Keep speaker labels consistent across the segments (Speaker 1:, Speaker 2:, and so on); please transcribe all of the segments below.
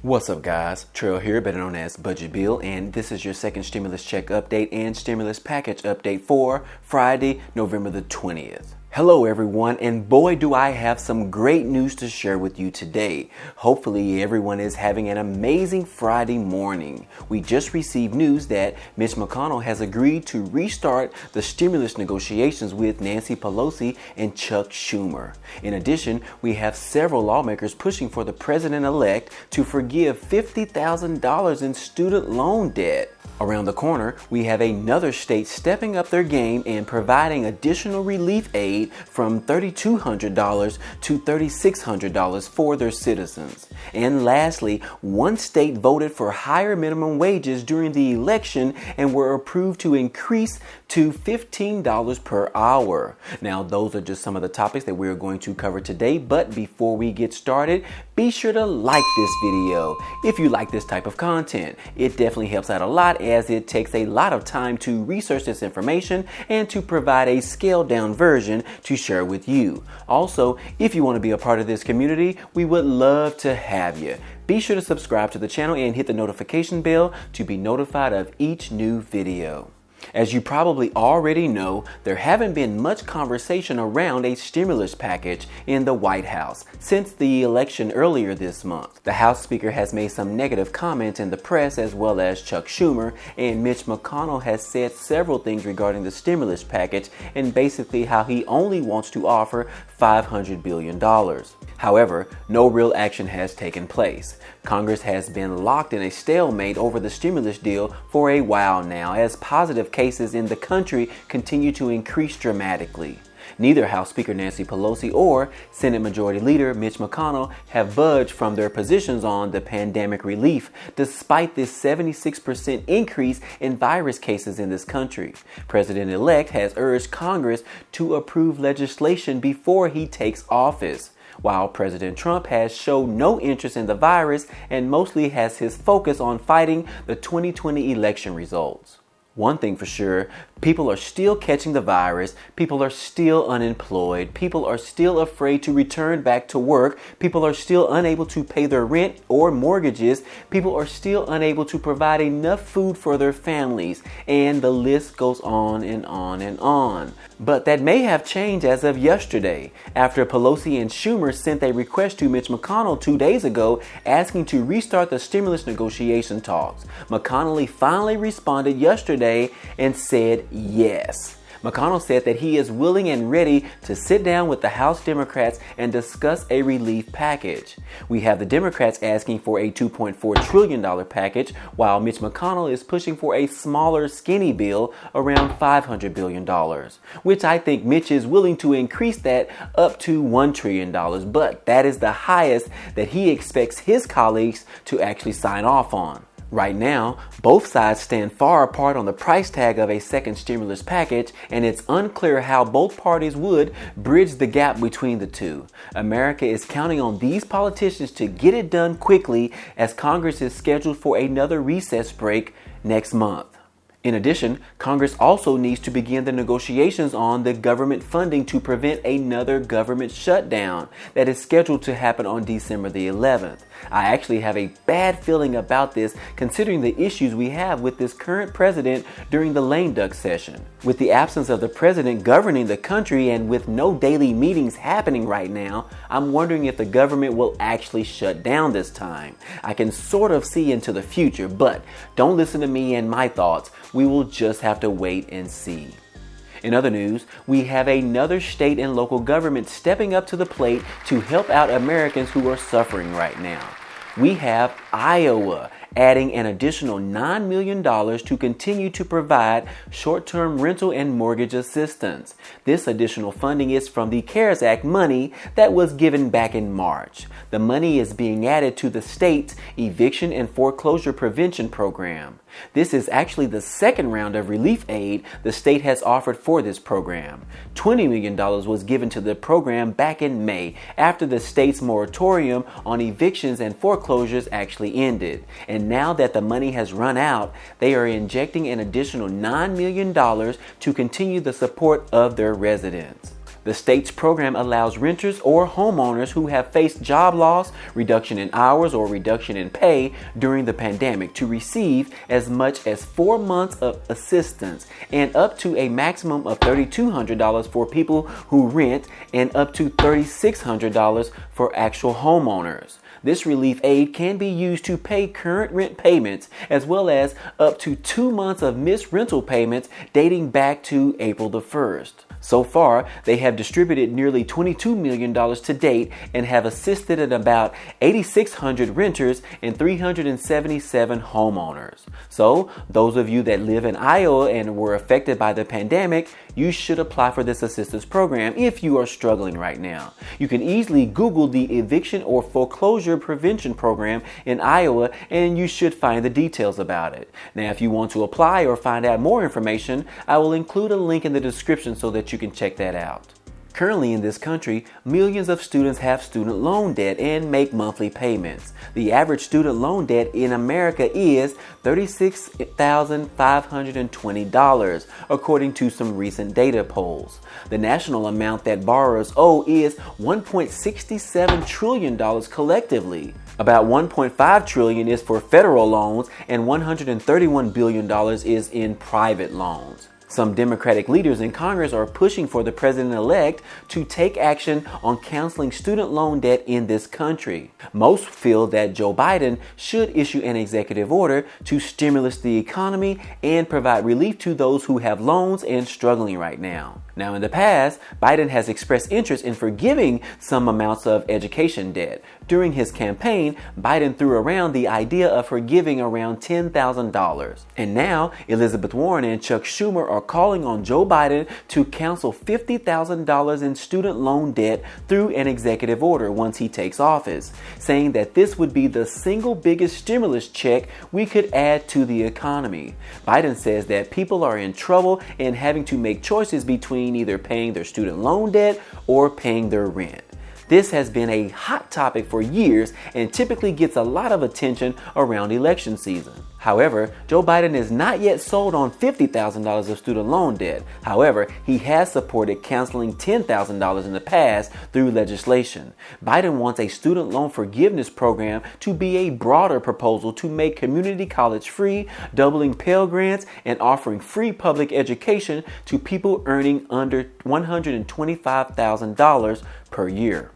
Speaker 1: What's up, guys? Trail here, better known as Budget Bill, and this is your second stimulus check update and stimulus package update for Friday, November the 20th. Hello everyone, and boy do I have some great news to share with you today. Hopefully everyone is having an amazing Friday morning. We just received news that Mitch McConnell has agreed to restart the stimulus negotiations with Nancy Pelosi and Chuck Schumer. In addition, we have several lawmakers pushing for the president-elect to forgive $50,000 in student loan debt. Around the corner, we have another state stepping up their game and providing additional relief aid from $3,200 to $3,600 for their citizens. And lastly, one state voted for higher minimum wages during the election and were approved to increase to $15 per hour. Now, those are just some of the topics that we're going to cover today, but before we get started, be sure to like this video if you like this type of content. It definitely helps out a lot, as it takes a lot of time to research this information and to provide a scaled down version to share with you. Also, if you want to be a part of this community, we would love to have you. Be sure to subscribe to the channel and hit the notification bell to be notified of each new video. As you probably already know, there haven't been much conversation around a stimulus package in the White House since the election earlier this month. The House Speaker has made some negative comments in the press, as well as Chuck Schumer, and Mitch McConnell has said several things regarding the stimulus package and basically how he only wants to offer $500 billion. However, no real action has taken place. Congress has been locked in a stalemate over the stimulus deal for a while now, as positive cases in the country continue to increase dramatically. Neither House Speaker Nancy Pelosi or Senate Majority Leader Mitch McConnell have budged from their positions on the pandemic relief, despite this 76% increase in virus cases in this country. President-elect has urged Congress to approve legislation before he takes office, while President Trump has shown no interest in the virus and mostly has his focus on fighting the 2020 election results. One thing for sure, people are still catching the virus, people are still unemployed, people are still afraid to return back to work, people are still unable to pay their rent or mortgages, people are still unable to provide enough food for their families, and the list goes on and on and on. But that may have changed as of yesterday, after Pelosi and Schumer sent a request to Mitch McConnell 2 days ago asking to restart the stimulus negotiation talks. McConnell finally responded yesterday and said yes. McConnell said that he is willing and ready to sit down with the House Democrats and discuss a relief package. We have the Democrats asking for a $2.4 trillion package, while Mitch McConnell is pushing for a smaller, skinny bill around $500 billion, which I think Mitch is willing to increase that up to $1 trillion, but that is the highest that he expects his colleagues to actually sign off on. Right now, both sides stand far apart on the price tag of a second stimulus package, and it's unclear how both parties would bridge the gap between the two. America is counting on these politicians to get it done quickly, as Congress is scheduled for another recess break next month. In addition, Congress also needs to begin the negotiations on the government funding to prevent another government shutdown that is scheduled to happen on December the 11th. I actually have a bad feeling about this, considering the issues we have with this current president during the lame duck session. With the absence of the president governing the country and with no daily meetings happening right now, I'm wondering if the government will actually shut down this time. I can sort of see into the future, but don't listen to me and my thoughts. We will just have to wait and see. In other news, we have another state and local government stepping up to the plate to help out Americans who are suffering right now. We have Iowa adding an additional $9 million to continue to provide short-term rental and mortgage assistance. This additional funding is from the CARES Act money that was given back in March. The money is being added to the state's eviction and foreclosure prevention program. This is actually the second round of relief aid the state has offered for this program. $20 million was given to the program back in May after the state's moratorium on evictions and foreclosures actually ended. And now that the money has run out, they are injecting an additional $9 million to continue the support of their residents. The state's program allows renters or homeowners who have faced job loss, reduction in hours, or reduction in pay during the pandemic to receive as much as 4 months of assistance and up to a maximum of $3,200 for people who rent and up to $3,600 for actual homeowners. This relief aid can be used to pay current rent payments as well as up to 2 months of missed rental payments dating back to April the 1st. So far, they have distributed nearly $22 million to date and have assisted in about 8,600 renters and 377 homeowners. So, those of you that live in Iowa and were affected by the pandemic, you should apply for this assistance program if you are struggling right now. You can easily Google the Eviction or Foreclosure Prevention Program in Iowa and you should find the details about it. Now, if you want to apply or find out more information, I will include a link in the description so that you can check that out. Currently in this country, millions of students have student loan debt and make monthly payments. The average student loan debt in America is $36,520, according to some recent data polls. The national amount that borrowers owe is $1.67 trillion collectively. About $1.5 trillion is for federal loans and $131 billion is in private loans. Some Democratic leaders in Congress are pushing for the president-elect to take action on canceling student loan debt in this country. Most feel that Joe Biden should issue an executive order to stimulate the economy and provide relief to those who have loans and struggling right now. Now, in the past, Biden has expressed interest in forgiving some amounts of education debt. During his campaign, Biden threw around the idea of forgiving around $10,000. And now, Elizabeth Warren and Chuck Schumer are calling on Joe Biden to cancel $50,000 in student loan debt through an executive order once he takes office, saying that this would be the single biggest stimulus check we could add to the economy. Biden says that people are in trouble and having to make choices between either paying their student loan debt or paying their rent. This has been a hot topic for years and typically gets a lot of attention around election season. However, Joe Biden is not yet sold on $50,000 of student loan debt. However, he has supported canceling $10,000 in the past through legislation. Biden wants a student loan forgiveness program to be a broader proposal to make community college free, doubling Pell Grants and offering free public education to people earning under $125,000 per year.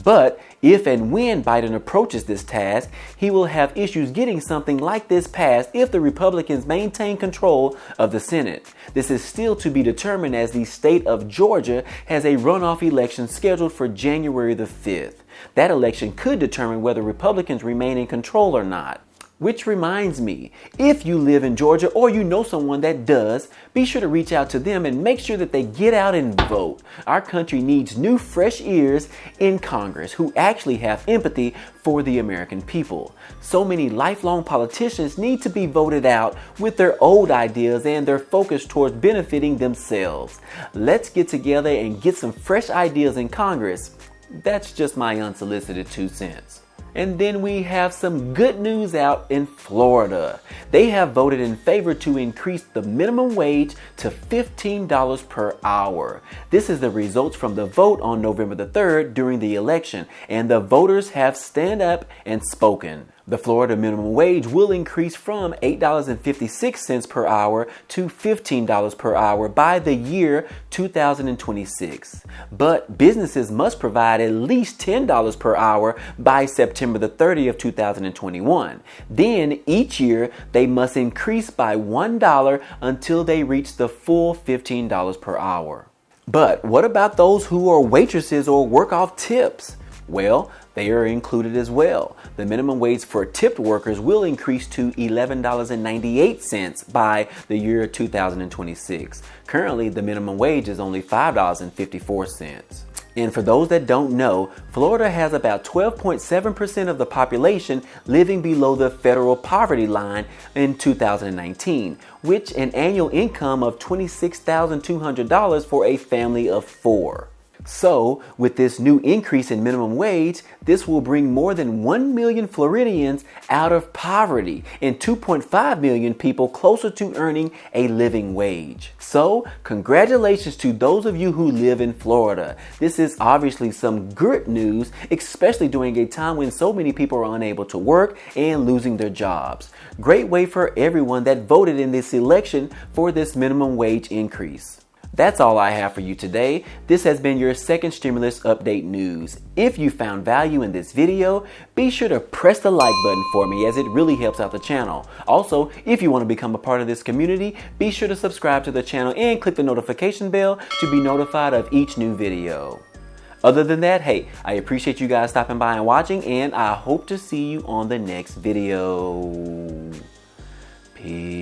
Speaker 1: But if and when Biden approaches this task, he will have issues getting something like this passed if the Republicans maintain control of the Senate. This is still to be determined as the state of Georgia has a runoff election scheduled for January the 5th. That election could determine whether Republicans remain in control or not. Which reminds me, if you live in Georgia or you know someone that does, be sure to reach out to them and make sure that they get out and vote. Our country needs new, fresh ears in Congress who actually have empathy for the American people. So many lifelong politicians need to be voted out with their old ideas and their focus towards benefiting themselves. Let's get together and get some fresh ideas in Congress. That's just my unsolicited 2 cents. And then we have some good news out in Florida. They have voted in favor to increase the minimum wage to $15 per hour. This is the results from the vote on November the 3rd during the election, and the voters have stand up and spoken. The Florida minimum wage will increase from $8.56 per hour to $15 per hour by the year 2026. But businesses must provide at least $10 per hour by September the 30th, 2021. Then each year they must increase by $1 until they reach the full $15 per hour. But what about those who are waitresses or work off tips? Well, they are included as well. The minimum wage for tipped workers will increase to $11.98 by the year 2026. Currently, the minimum wage is only $5.54. And for those that don't know, Florida has about 12.7% of the population living below the federal poverty line in 2019, which an annual income of $26,200 for a family of 4. So, with this new increase in minimum wage, this will bring more than 1 million Floridians out of poverty and 2.5 million people closer to earning a living wage. So, congratulations to those of you who live in Florida. This is obviously some good news, especially during a time when so many people are unable to work and losing their jobs. Great way for everyone that voted in this election for this minimum wage increase. That's all I have for you today. This has been your second stimulus update news. If you found value in this video, be sure to press the like button for me as it really helps out the channel. Also, if you want to become a part of this community, be sure to subscribe to the channel and click the notification bell to be notified of each new video. Other than that, hey, I appreciate you guys stopping by and watching, and I hope to see you on the next video. Peace.